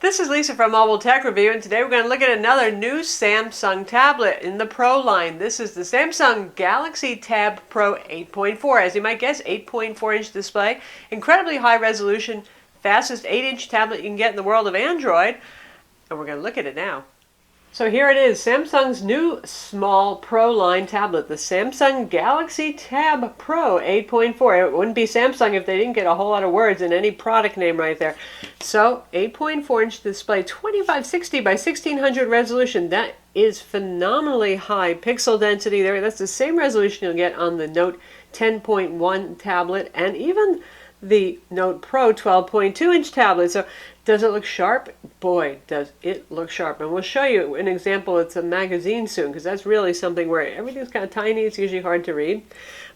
This is Lisa from Mobile Tech Review, and today we're going to look at another new Samsung tablet in the Pro line. This is the Samsung Galaxy Tab Pro 8.4. As you might guess, 8.4-inch display, incredibly high resolution, fastest 8-inch tablet you can get in the world of Android, and we're going to look at it now. So here it is, Samsung's new small Pro line tablet, the Samsung Galaxy Tab Pro 8.4. It wouldn't be Samsung if they didn't get a whole lot of words in any product name right there. So 8.4-inch display, 2560 by 1600 resolution. That is phenomenally high pixel density there. That's the same resolution you'll get on the Note 10.1 tablet and even the Note Pro 12.2-inch tablet. So does it look sharp? Boy, does it look sharp. And we'll show you an example. It's a magazine soon, because that's really something where everything's kind of tiny. It's usually hard to read.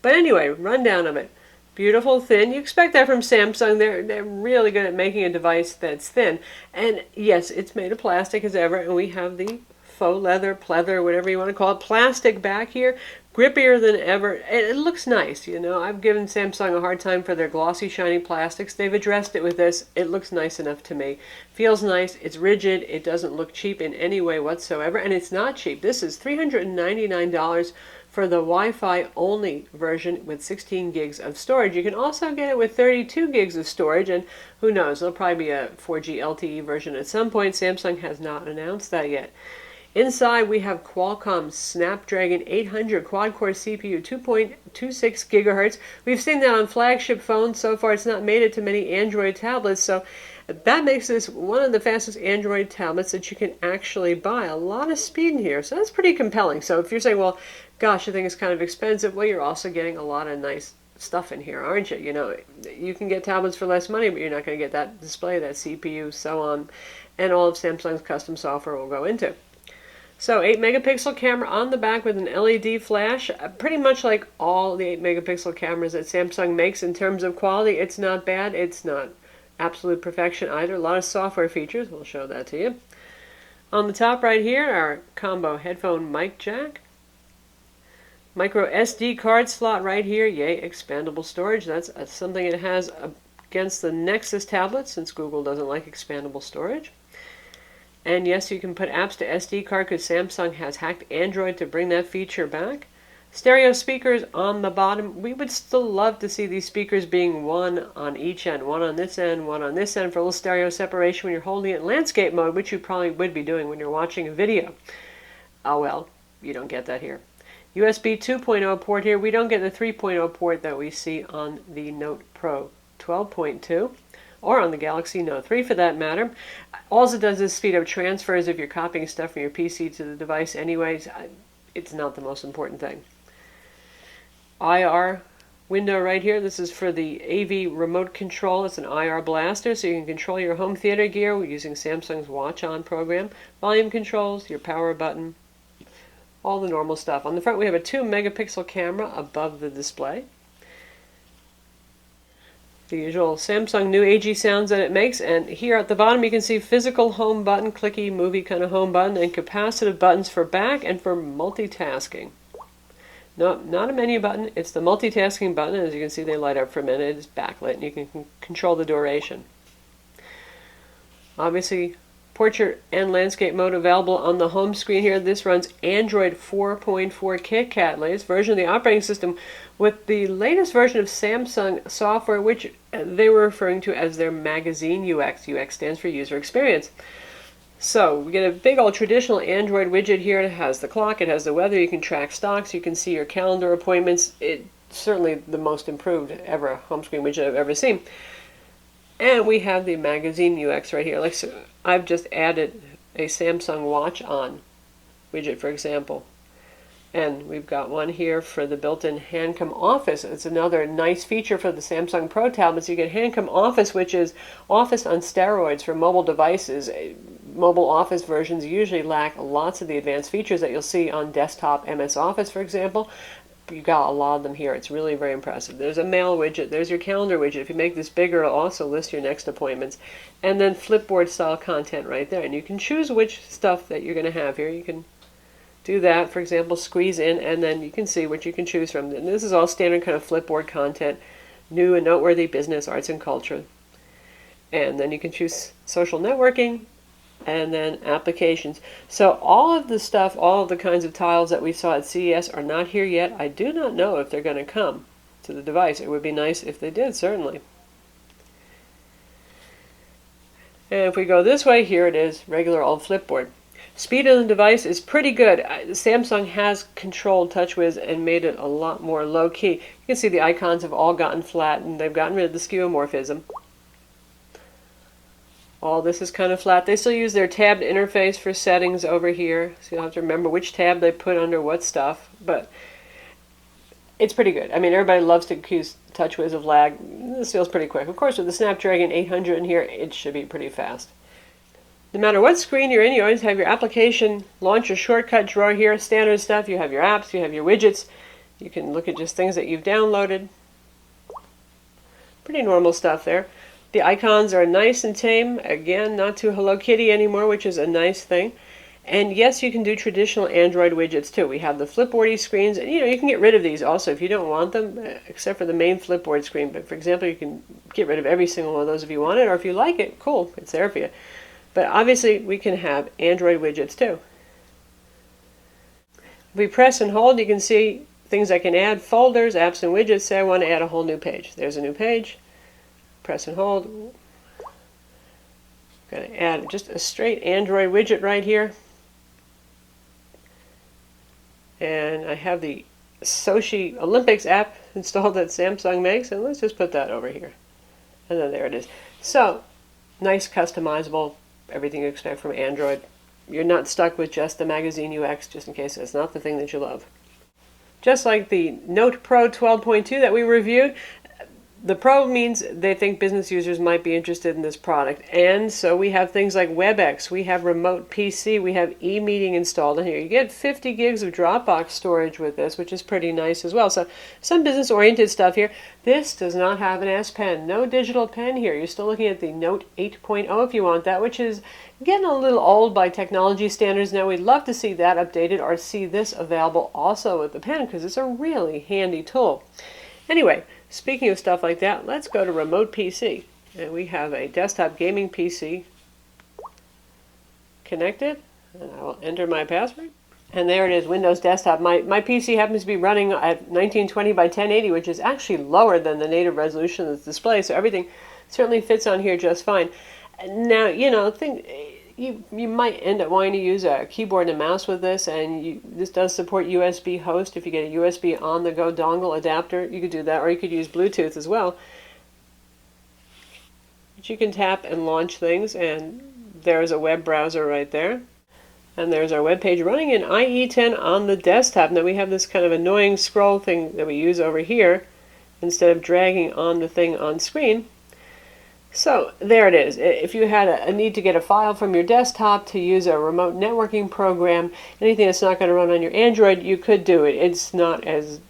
But anyway, rundown of it. Beautiful, thin. You expect that from Samsung. They're really good at making a device that's thin. And yes, it's made of plastic as ever, and we have the faux leather, pleather, whatever you want to call it, plastic back here, grippier than ever. It looks nice, you know. I've given Samsung a hard time for their glossy, shiny plastics. They've addressed it with this. It looks nice enough to me. Feels nice. It's rigid. It doesn't look cheap in any way whatsoever, and it's not cheap. This is $399 for the Wi-Fi only version with 16 gigs of storage. You can also get it with 32 gigs of storage, and who knows, there'll probably be a 4G LTE version at some point. Samsung has not announced that yet. Inside we have Qualcomm Snapdragon 800 quad-core CPU, 2.26 gigahertz. We've seen that on flagship phones. So far it's not made it to many Android tablets, so that makes this one of the fastest Android tablets that you can actually buy. A lot of speed in here, so that's pretty compelling. So if you're saying, well, gosh, I think it's kind of expensive, well, you're also getting a lot of nice stuff in here, aren't you? You know, you can get tablets for less money, but you're not going to get that display, that CPU, so on, and all of Samsung's custom software will go into. So 8 megapixel camera on the back with an LED flash, pretty much like all the 8 megapixel cameras that Samsung makes in terms of quality. It's not bad, it's not absolute perfection either. A lot of software features, we'll show that to you. On the top right here, our combo headphone mic jack. Micro SD card slot right here, yay, expandable storage. That's something it has against the Nexus tablet, since Google doesn't like expandable storage. And yes, you can put apps to SD card because Samsung has hacked Android to bring that feature back. Stereo speakers on the bottom. We would still love to see these speakers being one on each end. One on this end, one on this end for a little stereo separation when you're holding it in landscape mode, which you probably would be doing when you're watching a video. Oh well, you don't get that here. USB 2.0 port here. We don't get the 3.0 port that we see on the Note Pro 12.2. or on the Galaxy Note 3 for that matter. All it does is speed up transfers if you're copying stuff from your PC to the device anyways. It's not the most important thing. IR window right here. This is for the AV remote control. It's an IR blaster, so you can control your home theater gear using Samsung's Watch On program. Volume controls, your power button, all the normal stuff. On the front we have a 2 megapixel camera above the display. The usual Samsung new AG sounds that it makes, and here at the bottom you can see physical home button, clicky movie kind of home button, and capacitive buttons for back and for multitasking. No, not a menu button, it's the multitasking button. As you can see, they light up for a minute. It's backlit and you can control the duration. Obviously, portrait and landscape mode available on the home screen here. This runs Android 4.4 KitKat, latest version of the operating system, with the latest version of Samsung software, which they were referring to as their magazine UX. UX stands for user experience. So we get a big old traditional Android widget here. It has the clock, it has the weather, you can track stocks, you can see your calendar appointments. It's certainly the most improved ever home screen widget I've ever seen. And we have the magazine UX right here. Like, so I've just added a Samsung Watch On widget, for example. And we've got one here for the built-in Handcom Office. It's another nice feature for the Samsung Pro tablets. You get Handcom Office, which is Office on steroids for mobile devices. Mobile Office versions usually lack lots of the advanced features that you'll see on desktop MS Office, for example. You got a lot of them here. It's really very impressive. There's a mail widget. There's your calendar widget. If you make this bigger, it'll also list your next appointments. And then Flipboard style content right there. And you can choose which stuff that you're going to have here. You can do that, for example, squeeze in, and then you can see what you can choose from. And this is all standard kind of Flipboard content, new and noteworthy business, arts, and culture. And then you can choose social networking, and then applications. So all of the stuff, all of the kinds of tiles that we saw at CES are not here yet. I do not know if they're going to come to the device. It would be nice if they did, certainly. And if we go this way, here it is, regular old Flipboard. Speed on the device is pretty good. Samsung has controlled TouchWiz and made it a lot more low-key. You can see the icons have all gotten flat, and they've gotten rid of the skeuomorphism. All this is kind of flat. They still use their tabbed interface for settings over here, so you'll have to remember which tab they put under what stuff, but it's pretty good. I mean, everybody loves to accuse TouchWiz of lag. This feels pretty quick. Of course, with the Snapdragon 800 in here, it should be pretty fast. No matter what screen you're in, you always have your application launcher shortcut drawer here, standard stuff. You have your apps, you have your widgets. You can look at just things that you've downloaded. Pretty normal stuff there. The icons are nice and tame. Again, not too Hello Kitty anymore, which is a nice thing. And yes, you can do traditional Android widgets too. We have the Flipboardy screens, and you can get rid of these also if you don't want them, except for the main Flipboard screen. But for example, you can get rid of every single one of those if you want it, or if you like it, cool, it's there for you. But obviously, we can have Android widgets too. If we press and hold, you can see things I can add, folders, apps, and widgets. Say I want to add a whole new page. There's a new page. Press and hold. I'm going to add just a straight Android widget right here. And I have the Sochi Olympics app installed that Samsung makes, and let's just put that over here. And then there it is. So, nice, customizable, everything you expect from Android. You're not stuck with just the magazine UX, just in case that's not the thing that you love. Just like the Note Pro 12.2 that we reviewed, the Pro means they think business users might be interested in this product. And so we have things like WebEx, we have Remote PC, we have e-meeting installed in here. You get 50 gigs of Dropbox storage with this, which is pretty nice as well. So some business-oriented stuff here. This does not have an S Pen. No digital pen here. You're still looking at the Note 8.0 if you want that, which is getting a little old by technology standards now. We'd love to see that updated or see this available also with the pen because it's a really handy tool. Anyway, speaking of stuff like that, let's go to Remote PC. And we have a desktop gaming PC connected. And I will enter my password. And there it is, Windows Desktop. My PC happens to be running at 1920 by 1080, which is actually lower than the native resolution of the display. So everything certainly fits on here just fine. Now, you might end up wanting to use a keyboard and a mouse with this, and this does support USB host. If you get a USB on-the-go dongle adapter, you could do that, or you could use Bluetooth as well. But you can tap and launch things, and there's a web browser right there. And there's our web page running in IE10 on the desktop. Now we have this kind of annoying scroll thing that we use over here instead of dragging on the thing on screen. So there it is. If you had a need to get a file from your desktop to use a remote networking program, anything that's not going to run on your Android, you could do it. It's not as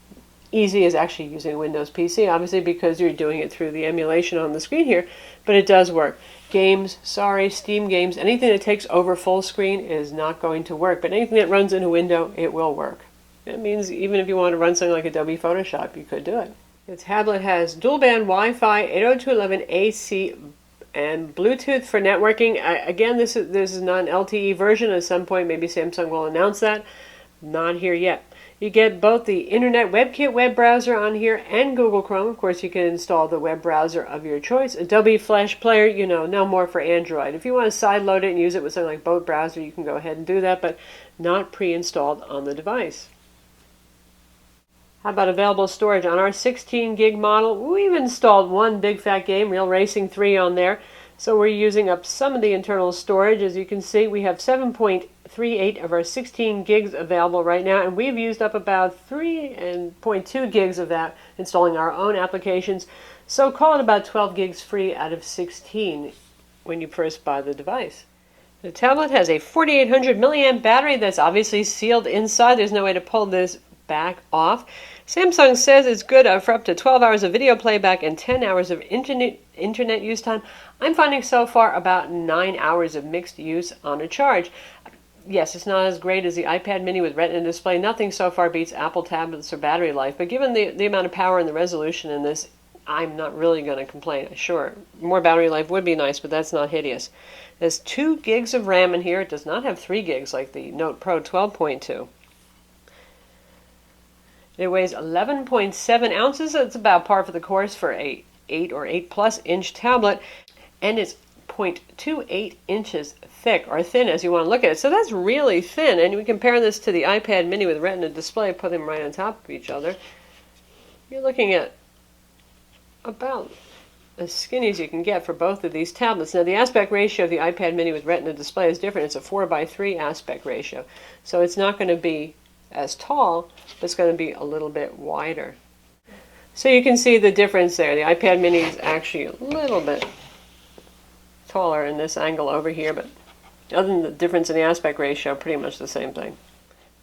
easy as actually using Windows PC, obviously, because you're doing it through the emulation on the screen here, but it does work. Games, sorry, Steam games, anything that takes over full screen is not going to work, but anything that runs in a window, it will work. That means even if you want to run something like Adobe Photoshop, you could do it. The tablet has dual-band Wi-Fi, 802.11ac, and Bluetooth for networking. Again, this is not an LTE version. At some point, maybe Samsung will announce that. Not here yet. You get both the Internet WebKit web browser on here and Google Chrome. Of course, you can install the web browser of your choice. Adobe Flash Player, no more for Android. If you want to sideload it and use it with something like Boat Browser, you can go ahead and do that, but not pre-installed on the device. How about available storage? On our 16 gig model, we've installed one big fat game, Real Racing 3 on there. So we're using up some of the internal storage. As you can see, we have 7.38 of our 16 gigs available right now, and we've used up about 3.2 gigs of that installing our own applications. So call it about 12 gigs free out of 16 when you first buy the device. The tablet has a 4800 milliamp battery that's obviously sealed inside. There's no way to pull this back off. Samsung says it's good for up to 12 hours of video playback and 10 hours of internet use time. I'm finding so far about 9 hours of mixed use on a charge. Yes, it's not as great as the iPad mini with Retina display. Nothing so far beats Apple tablets or battery life, but given the amount of power and the resolution in this, I'm not really going to complain. Sure, more battery life would be nice, but that's not hideous. There's 2 gigs of RAM in here. It does not have 3 gigs like the Note Pro 12.2. It weighs 11.7 ounces. It's about par for the course for a 8 or 8 plus inch tablet, and it's 0.28 inches thick, or thin as you want to look at it. So that's really thin, and we compare this to the iPad mini with Retina display, put them right on top of each other. You're looking at about as skinny as you can get for both of these tablets. Now the aspect ratio of the iPad mini with Retina display is different. It's a 4:3 aspect ratio, so it's not going to be as tall, but it's going to be a little bit wider. So you can see the difference there. The iPad mini is actually a little bit taller in this angle over here, but other than the difference in the aspect ratio, pretty much the same thing.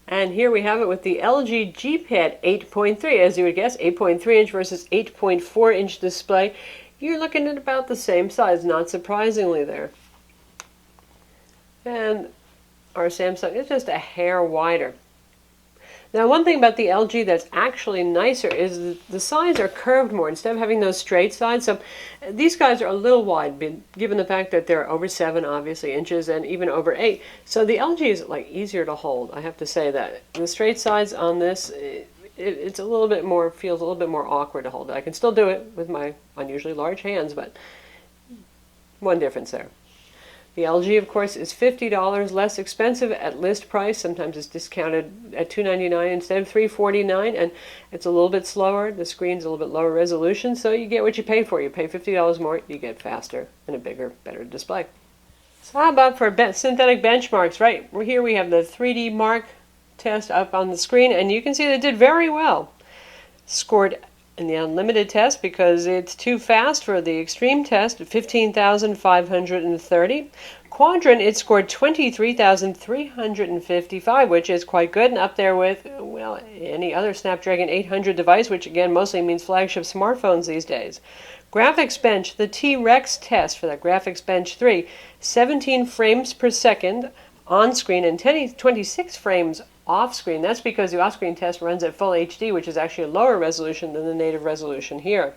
And here we have it with the LG G Pad 8.3, as you would guess, 8.3 inch versus 8.4 inch display. You're looking at about the same size, not surprisingly there. And our Samsung is just a hair wider. Now, one thing about the LG that's actually nicer is the sides are curved more instead of having those straight sides. So these guys are a little wide, given the fact that they're over 7, obviously, inches, and even over 8. So the LG is like easier to hold. I have to say that the straight sides on this, it's a little bit more, feels a little bit more awkward to hold. I can still do it with my unusually large hands, but one difference there. The LG, of course, is $50 less expensive at list price. Sometimes it's discounted at $299 instead of $349, and it's a little bit slower. The screen's a little bit lower resolution, so you get what you pay for. You pay $50 more, you get faster and a bigger, better display. So how about for synthetic benchmarks? Right, here we have the 3D Mark test up on the screen, and you can see they did very well. Scored in the unlimited test because it's too fast for the extreme test at 15,530. Quadrant, it scored 23,355, which is quite good and up there with, well, any other Snapdragon 800 device, which again mostly means flagship smartphones these days. Graphics Bench, the T-Rex test for that Graphics Bench 3, 17 frames per second on screen and 26 frames off screen. That's because the off screen test runs at full HD, which is actually a lower resolution than the native resolution here.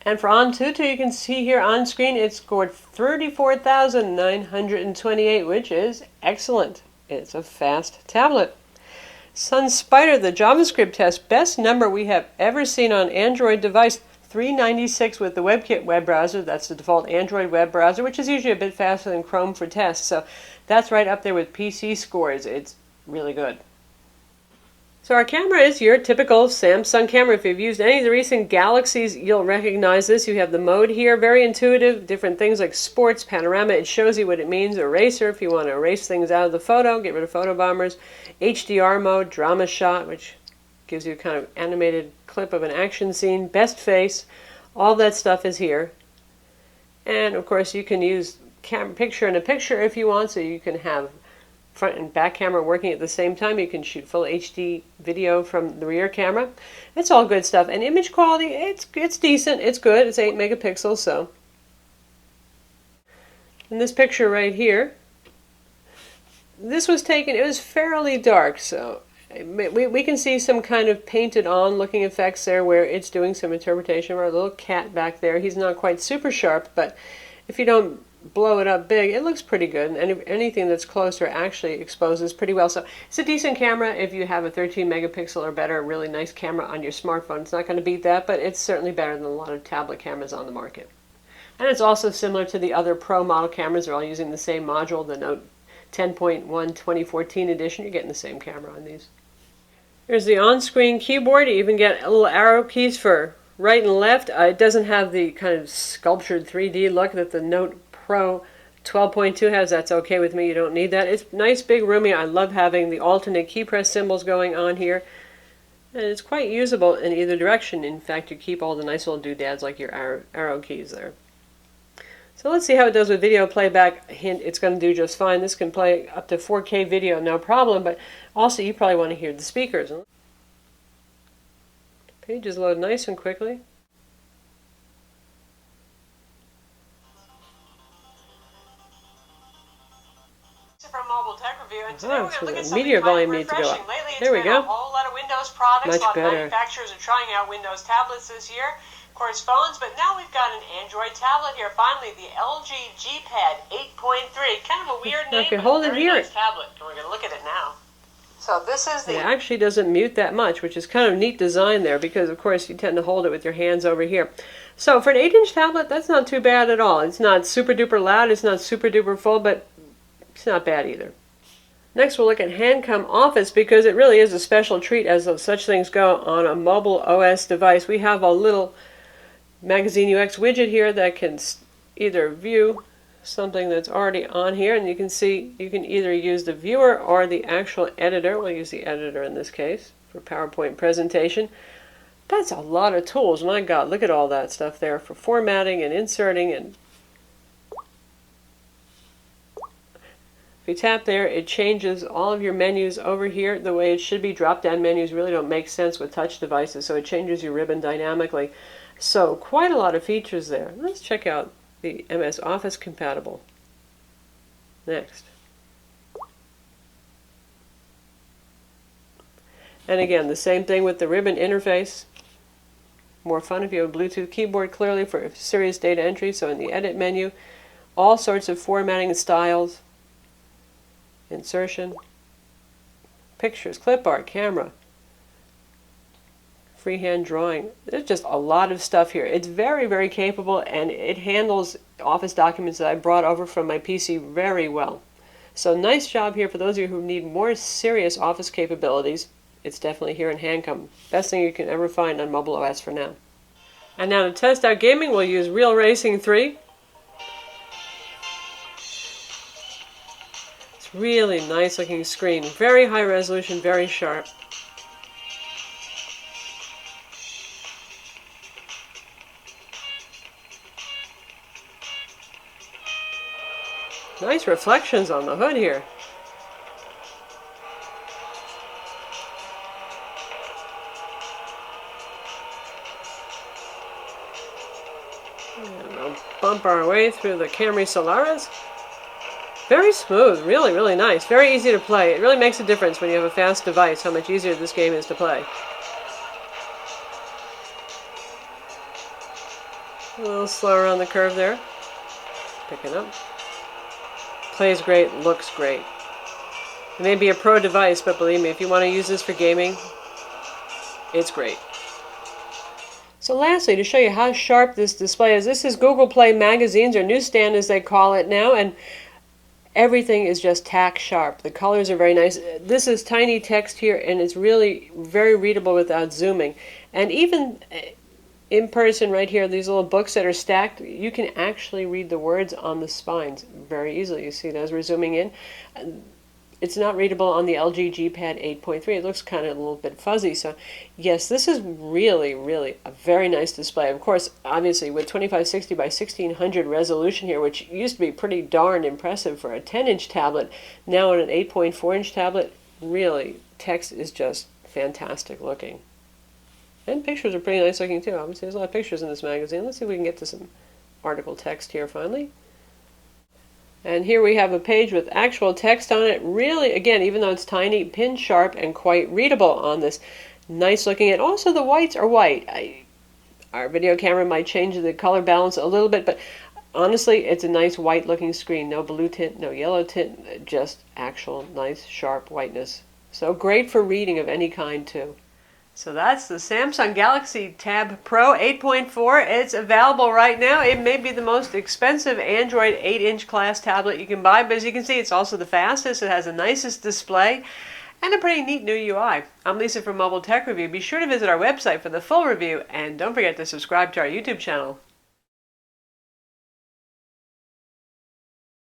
And for Antutu, you can see here on screen it scored 34,928, which is excellent. It's a fast tablet. SunSpider, the JavaScript test, best number we have ever seen on Android device, 396 with the WebKit web browser. That's the default Android web browser, which is usually a bit faster than Chrome for tests. So that's right up there with PC scores. It's really good. So our camera is your typical Samsung camera. If you've used any of the recent Galaxies, you'll recognize this. You have the mode here, very intuitive, different things like sports, panorama. It shows you what it means, eraser, if you want to erase things out of the photo, get rid of photo bombers. HDR mode, drama shot, which gives you a kind of animated clip of an action scene, best face, all that stuff is here. And of course you can use picture in a picture if you want, so you can have front and back camera working at the same time. You can shoot full HD video from the rear camera. It's all good stuff. And image quality, it's decent, it's good. It's 8 megapixels, so. In this picture right here, this was taken, it was fairly dark, so we can see some kind of painted on looking effects there where it's doing some interpretation of our little cat back there. He's not quite super sharp, but if you don't blow it up big, it looks pretty good, and anything that's closer actually exposes pretty well. So it's a decent camera if you have a 13 megapixel or better, really nice camera on your smartphone. It's not going to beat that, but it's certainly better than a lot of tablet cameras on the market. And it's also similar to the other Pro model cameras. They're all using the same module, the Note 10.1 2014 edition. You're getting the same camera on these. Here's the on-screen keyboard. You even get little arrow keys for right and left. It doesn't have the kind of sculptured 3D look that the Note Pro 12.2 has. That's okay with me. You don't need that. It's nice, big, roomy. I love having the alternate key press symbols going on here. And it's quite usable in either direction. In fact, you keep all the nice little doodads like your arrow keys there. So let's see how it does with video playback. Hint, it's going to do just fine. This can play up to 4K video, no problem, but also you probably want to hear the speakers. Pages load nice and quickly. From Mobile Tech Review, and today we're going to look at something media kind volume of needs to go refreshing. up. Lately, There we it's been go. a whole lot of Windows products. Much a lot of better. manufacturers are trying out Windows tablets this year. Of course, phones, but now we've got an Android tablet here. Finally, the LG G Pad 8.3. Kind of a weird name, Okay, but hold a it very here. nice tablet. And we're going to look at it now. So this is It the actually doesn't mute that much, which is kind of neat design there because, of course, you tend to hold it with your hands over here. So for an 8-inch tablet, that's not too bad at all. It's not super duper loud, it's not super duper full, but it's not bad either. Next, we'll look at Handcom Office because it really is a special treat as such things go on a mobile OS device. We have a little Magazine UX widget here that can either view something that's already on here, and you can see you can either use the viewer or the actual editor. We'll use the editor in this case for PowerPoint presentation. That's a lot of tools. My God, look at all that stuff there for formatting and inserting. And if you tap there, it changes all of your menus over here the way it should be. Drop-down menus really don't make sense with touch devices, so it changes your ribbon dynamically. So quite a lot of features there. Let's check out the MS Office compatible. Next. And again, the same thing with the ribbon interface. More fun if you have a Bluetooth keyboard clearly for serious data entry. So in the edit menu, all sorts of formatting styles, insertion, pictures, clip art, camera, freehand drawing. There's just a lot of stuff here. It's very, very capable, and it handles Office documents that I brought over from my PC very well. So nice job here for those of you who need more serious Office capabilities. It's definitely here in Handcom. Best thing you can ever find on mobile OS for now. And now to test out gaming, we'll use Real Racing 3. It's really nice looking screen. Very high resolution, very sharp. Nice reflections on the hood here. And we'll bump our way through the Camry Solaris. Very smooth, really, really nice. Very easy to play. It really makes a difference when you have a fast device how much easier this game is to play. A little slower on the curve there. Picking up. Plays great, looks great. It may be a pro device, but believe me, if you want to use this for gaming, it's great. So lastly, to show you how sharp this display is, this is Google Play Magazines, or newsstand as they call it now, and everything is just tack sharp. The colors are very nice. This is tiny text here, and it's really very readable without zooming. And even in person right here, these little books that are stacked, you can actually read the words on the spines very easily. You see it as we're zooming in. It's not readable on the LG G Pad 8.3. It looks kind of a little bit fuzzy. So yes, this is really, really a very nice display. Of course, obviously with 2560 by 1600 resolution here, which used to be pretty darn impressive for a 10-inch tablet, now on an 8.4-inch tablet, really, text is just fantastic looking. And pictures are pretty nice looking too. Obviously, there's a lot of pictures in this magazine. Let's see if we can get to some article text here finally. And here we have a page with actual text on it. Really, again, even though it's tiny, pin sharp and quite readable on this. Nice looking. And also the whites are white. Our video camera might change the color balance a little bit, but honestly, it's a nice white looking screen. No blue tint, no yellow tint, just actual nice sharp whiteness. So great for reading of any kind too. So that's the Samsung Galaxy Tab Pro 8.4. It's available right now. It may be the most expensive Android 8-inch class tablet you can buy, but as you can see, it's also the fastest. It has the nicest display and a pretty neat new UI. I'm Lisa from Mobile Tech Review. Be sure to visit our website for the full review, and don't forget to subscribe to our YouTube channel.